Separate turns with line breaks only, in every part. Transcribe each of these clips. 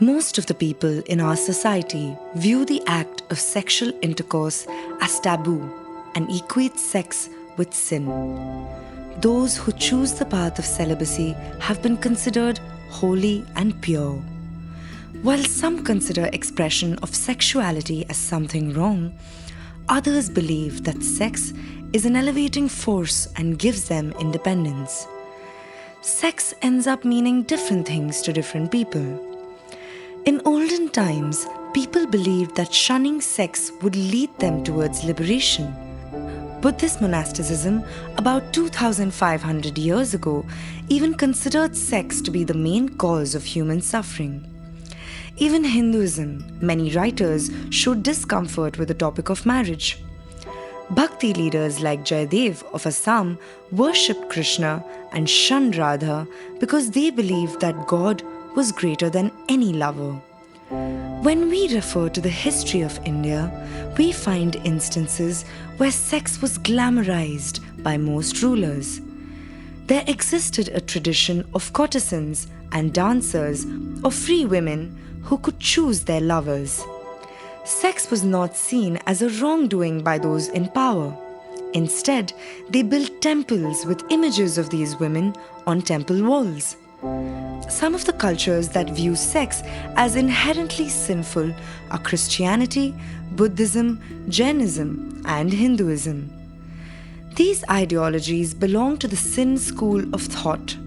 Most of the people in our society view the act of sexual intercourse as taboo and equate sex with sin. Those who choose the path of celibacy have been considered holy and pure. While some consider expression of sexuality as something wrong, others believe that sex is an elevating force and gives them independence. Sex ends up meaning different things to different people. In olden times, people believed that shunning sex would lead them towards liberation. Buddhist monasticism, about 2,500 years ago, even considered sex to be the main cause of human suffering. Even Hinduism, many writers showed discomfort with the topic of marriage. Bhakti leaders like Jayadev of Assam worshipped Krishna and shunned Radha because they believed that God was greater than any lover. When we refer to the history of India, we find instances where sex was glamorized by most rulers. There existed a tradition of courtesans and dancers, of free women who could choose their lovers. Sex was not seen as a wrongdoing by those in power. Instead, they built temples with images of these women on temple walls. Some of the cultures that view sex as inherently sinful are Christianity, Buddhism, Jainism, and Hinduism. These ideologies belong to the sin school of thought.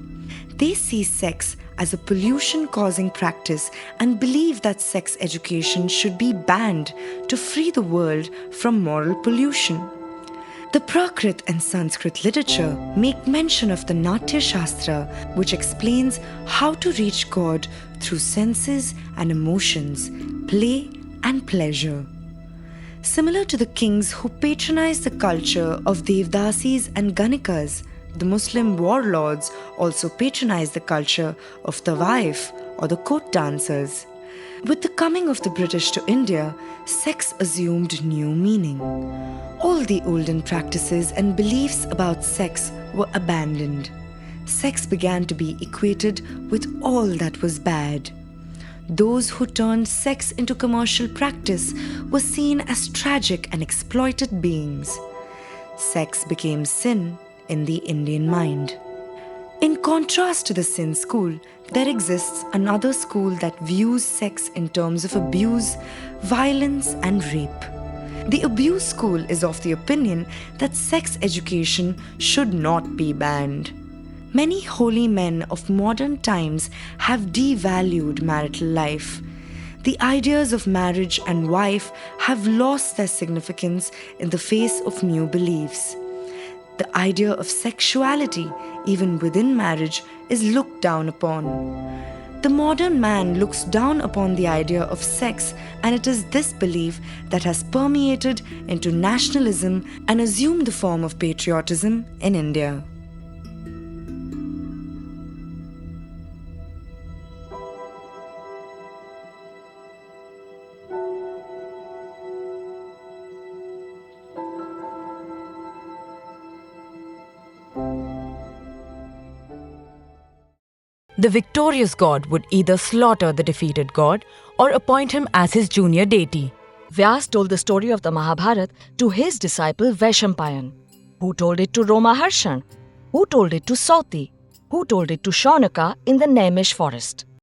They see sex as a pollution-causing practice and believe that sex education should be banned to free the world from moral pollution. The Prakrit and Sanskrit literature make mention of the Natya Shastra, which explains how to reach God through senses and emotions, play and pleasure. Similar to the kings who patronized the culture of Devdasis and Ganikas, the Muslim warlords also patronized the culture of Tawaif or the court dancers. With the coming of the British to India, sex assumed new meaning. All the olden practices and beliefs about sex were abandoned. Sex began to be equated with all that was bad. Those who turned sex into commercial practice were seen as tragic and exploited beings. Sex became sin in the Indian mind. In contrast to the sin school, there exists another school that views sex in terms of abuse, violence, and rape. The abuse school is of the opinion that sex education should not be banned. Many holy men of modern times have devalued marital life. The ideas of marriage and wife have lost their significance in the face of new beliefs. The idea of sexuality, even within marriage, is looked down upon. The modern man looks down upon the idea of sex, and it is this belief that has permeated into nationalism and assumed the form of patriotism in India.
The victorious god would either slaughter the defeated god or appoint him as his junior deity.
Vyas told the story of the Mahabharata to his disciple Vaishampayan, who told it to Romaharshan, who told it to Sauti, who told it to Shaunaka in the Naimish forest.